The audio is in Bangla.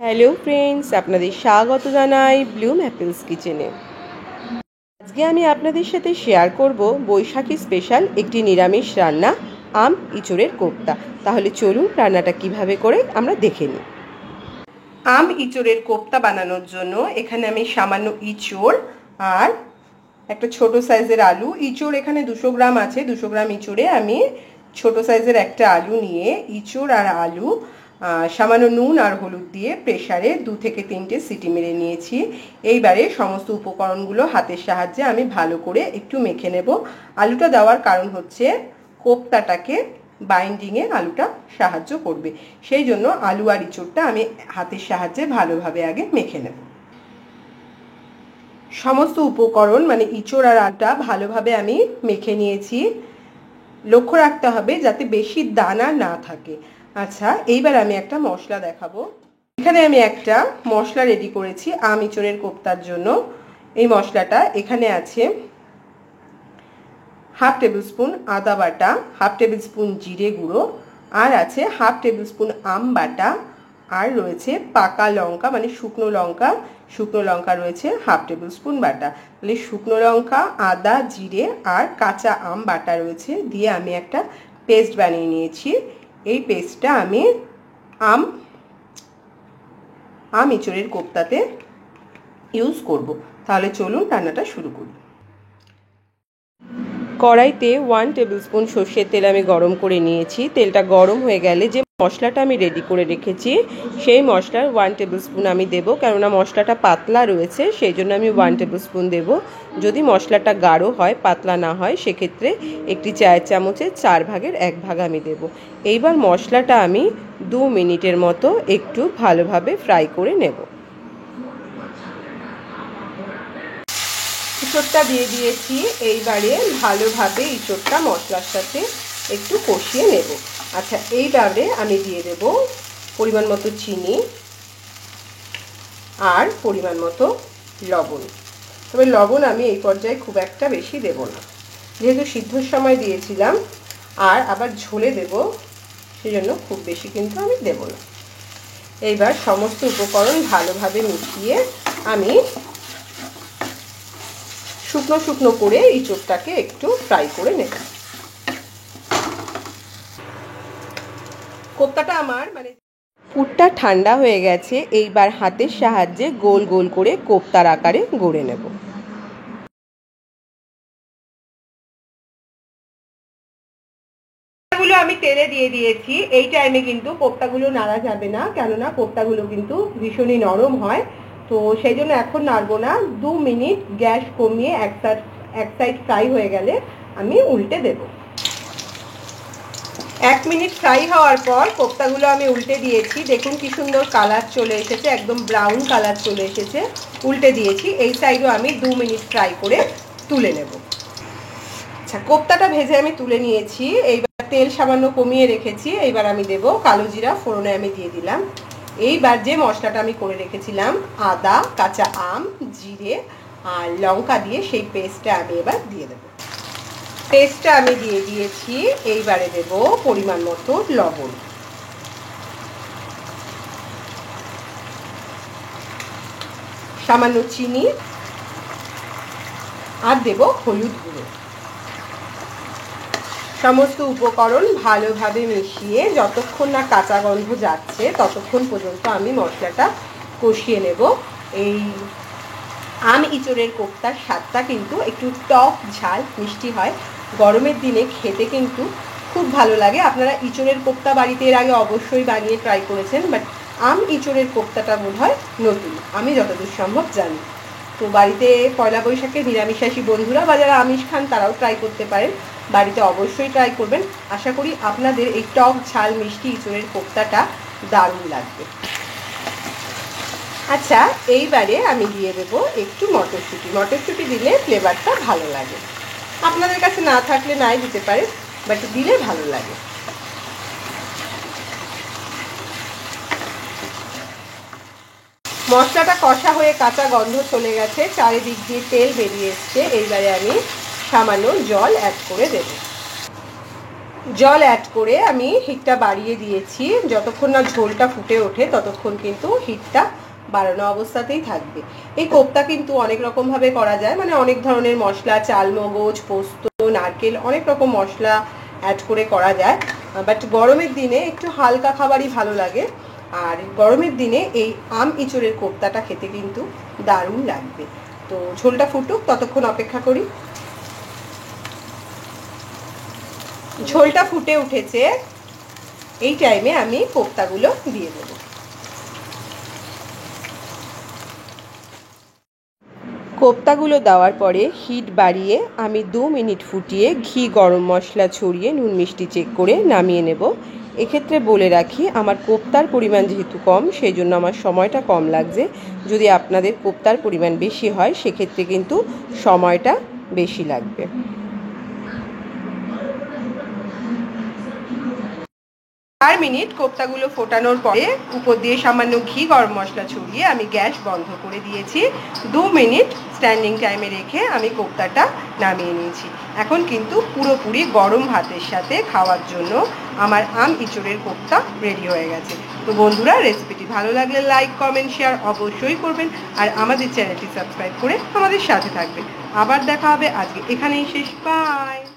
হ্যালো ফ্রেন্ডস, আপনাদের স্বাগত জানাই ব্লুম অ্যাপেলস কিচেনে। আজকে আমি আপনাদের সাথে শেয়ার করব বৈশাখী স্পেশাল একটি নিরামিষ রান্না, আম ইঁচড়ের কোপ্তা। তাহলে চলুন রান্নাটা কিভাবে করে আমরা দেখে নিই। আম ইঁচড়ের কোপ্তা বানানোর জন্য এখানে আমি সামান্য ইঁচড় আর একটা ছোট সাইজের আলু, ইঁচড় এখানে 200 গ্রাম আছে। 200 গ্রাম ইঁচড়ে আমি ছোট সাইজের একটা আলু নিয়ে ইঁচড় আর আলু সামান্য নুন আর হলুদ দিয়ে প্রেসারে 2 থেকে 3টে সিটি মেরে নিয়েছি। এইবারে সমস্ত উপকরণগুলো হাতের সাহায্যে আমি ভালো করে একটু মেখে নেব। আলুটা দেওয়ার কারণ হচ্ছে কোপ্তাটাকে বাইন্ডিংয়ে আলুটা সাহায্য করবে, সেই জন্য আলু আর ইঁচড়টা আমি হাতের সাহায্যে ভালোভাবে আগে মেখে নেব। সমস্ত উপকরণ মানে ইঁচড় আর আটা ভালোভাবে আমি মেখে নিয়েছি। লক্ষ্য রাখতে হবে যাতে বেশি দানা না থাকে। আচ্ছা, এইবার আমি একটা মশলা দেখাবো। এখানে আমি একটা মশলা রেডি করেছি আম ইঁচড়ের কোপ্তার জন্য। এই মশলাটা এখানে আছে 1/2 টেবিল স্পুন আদা বাটা, 1/2 টেবিল স্পুন জিরে গুঁড়ো, আর আছে 1/2 টেবিল স্পুন আম বাটা, আর রয়েছে পাকা লঙ্কা মানে শুকনো লঙ্কা রয়েছে 1/2 টেবিল স্পুন বাটা। তাহলে শুকনো লঙ্কা, আদা, জিরে আর কাঁচা আম বাটা রয়েছে, দিয়ে আমি একটা পেস্ট বানিয়ে নিয়েছি। এই পেস্টটা আমি আম ইঁচড়ের কোপ্তাতে ইউজ করব। তাহলে চলুন রান্নাটা শুরু করি। কড়াইতে 1 টেবিল স্পুন সর্ষের তেল আমি গরম করে নিয়েছি। তেলটা গরম হয়ে গেলে যে মশলাটা আমি রেডি করে রেখেছি সেই মশলার 1 টেবিল স্পুন আমি দেবো, কেননা মশলাটা পাতলা রয়েছে সেই জন্য আমি 1 টেবিল স্পুন দেবো। যদি মশলাটা গাঢ় হয়, পাতলা না হয়, সেক্ষেত্রে একটি চায়ের চামচের 4 ভাগের 1 ভাগ আমি দেবো। এইবার মশলাটা আমি 2 মিনিটের মতো একটু ভালোভাবে ফ্রাই করে নেব। ইঁচড়টা দিয়ে দিয়েছি। এইবারে ভালোভাবে ইঁচড়টা মশলার সাথে একটু কষিয়ে নেব। আচ্ছা, এইবারে আমি দিয়ে দেব পরিমাণ মতো চিনি আর পরিমাণ মতো লবণ। তবে লবণ আমি এই পর্যায়ে খুব একটা বেশি দেব না, যেহেতু সিদ্ধর সময় দিয়েছিলাম আর আবার ঝোলে দেব, সেজন্য খুব বেশি কিন্তু আমি দেব না। এইবার সমস্ত উপকরণ ভালোভাবে মিশিয়ে আমি শুকনো করে ইঁচড়টাকে একটু ফ্রাই করে নেব। কোপ্তাটা আমার পুরটা ঠান্ডা হয়ে গেছে। এইবার হাতের সাহায্যে গোল গোল করে কোপ্তার আকারে গড়ে নেব। কোপ্তাগুলো আমি তেলে দিয়ে দিয়েছি। এই টাইমে কিন্তু কোপ্তাগুলো নাড়া যাবে না, কেননা কোপ্তাগুলো কিন্তু ভীষণই নরম হয়, তো সেই জন্য এখন নাড়বো না। 2 মিনিট গ্যাস কমিয়ে এক সাইড ফ্রাই হয়ে গেলে আমি উল্টে দেব। 1 মিনিট ফ্রাই হওয়ার পর কোপ্তাগুলো আমি উল্টে দিয়েছি। দেখুন কি সুন্দর কালার চলে এসেছে, একদম ব্রাউন কালার চলে এসেছে। উল্টে দিয়েছি। এই সাইডও আমি 2 মিনিট ফ্রাই করে তুলে নেব। আচ্ছা, কোপ্তাটা ভেজে আমি তুলে নিয়েছি। এইবার তেল সামান্য কমিয়ে রেখেছি। এইবার আমি দেব কালো জিরা, ফোড়নে আমি দিয়ে দিলাম। এইবার যে মশলাটা আমি করে রেখেছিলাম আদা, কাঁচা আম, জিরে আর লঙ্কা দিয়ে, সেই পেস্টটা আমি এবার দিয়ে দেব। পেস্টটা আমি দিয়ে দিয়েছি। এইবারে দেব পরিমাণ মতো লবণ, সামান্য চিনি আর দেব হলুদ গুঁড়ো। সমস্ত উপকরণ ভালোভাবে মিশিয়ে যতক্ষণ না কাঁচা গন্ধ যাচ্ছে ততক্ষণ পর্যন্ত আমি মশলাটা কষিয়ে নেব। এই আম ইঁচড়ের কোপ্তার স্বাদটা কিন্তু একটু টক ঝাল মিষ্টি হয়। গরমের দিনে খেতে কিন্তু খুব ভালো লাগে। আপনারা ইঁচড়ের কোপ্তা বাড়িতে এর আগে অবশ্যই বানিয়ে ট্রাই করেছেন, বাট আম ইঁচড়ের কোপ্তাটা বোধহয় নতুন, আমি যতদূর সম্ভব জানি। তো বাড়িতে পয়লা বৈশাখে নিরামিষাশী বন্ধুরা বা যারা আমিষ খান তারাও ট্রাই করতে পারেন। বাড়িতে অবশ্যই ট্রাই করবেন। আশা করি আপনাদের এই টক ঝাল মিষ্টি ইঁচড়ের কোপ্তাটা দারুণ লাগবে। আচ্ছা, এইবারে আমি দিয়ে দেবো একটু মটরশুঁটি দিলে ফ্লেভারটা ভালো লাগে। আপনাদের কাছে না থাকলে নাই দিতে পারে, বাট দিলে ভালো লাগে। মশলাটা কষা হয়ে কাঁচা গন্ধ চলে গেছে, চারিদিক দিয়ে তেল বেরিয়ে এসছে। এইবারে আমি সামান্য জল অ্যাড করে দেব। জল অ্যাড করে আমি হিটটা বাড়িয়ে দিয়েছি। যতক্ষণ না ঝোলটা ফুটে ওঠে ততক্ষণ কিন্তু হিটটা বাড়ানো অবস্থাতেই থাকবে। এই কোপ্তা কিন্তু অনেক রকমভাবে করা যায়, মানে অনেক ধরনের মশলা, চালমগজ, পোস্ত, নারকেল, অনেক রকম মশলা অ্যাড করে করা যায়। বাট গরমের দিনে একটু হালকা খাবারই ভালো লাগে। আর গরমের দিনে এই আম ইঁচড়ের কোপ্তাটা খেতে কিন্তু দারুণ লাগবে। তো ঝোলটা ফুটুক, ততক্ষণ অপেক্ষা করি। ঝোলটা ফুটে উঠেছে, এই টাইমে আমি কোপ্তাগুলো দিয়ে দেবো। কোপ্তাগুলো দেওয়ার পরে হিট বাড়িয়ে আমি 2 মিনিট ফুটিয়ে ঘি, গরম মশলা ছড়িয়ে নুন মিষ্টি চেক করে নামিয়ে নেব। এক্ষেত্রে বলে রাখি, আমার কোপ্তার পরিমাণ যেহেতু কম, সেই জন্য আমার সময়টা কম লাগছে। যদি আপনাদের কোপ্তার পরিমাণ বেশি হয় সেক্ষেত্রে কিন্তু সময়টা বেশি লাগবে। 4 মিনিট কোপ্তাগুলো ফোটানোর পরে উপর দিয়ে সামান্য ঘি, গরম মশলা ছড়িয়ে আমি গ্যাস বন্ধ করে দিয়েছি। 2 মিনিট স্ট্যান্ডিং টাইমে রেখে আমি কোপ্তাটা নামিয়ে নিয়েছি। এখন কিন্তু পুরোপুরি গরম ভাতের সাথে খাওয়ার জন্য আমার আম ইঁচড়ের কোপ্তা রেডি হয়ে গেছে। তো বন্ধুরা, রেসিপিটি ভালো লাগলে লাইক, কমেন্ট, শেয়ার অবশ্যই করবেন। আর আমাদের চ্যানেলটি সাবস্ক্রাইব করে আমাদের সাথে থাকবেন। আবার দেখা হবে। আজকে এখানেই শেষ। বাই।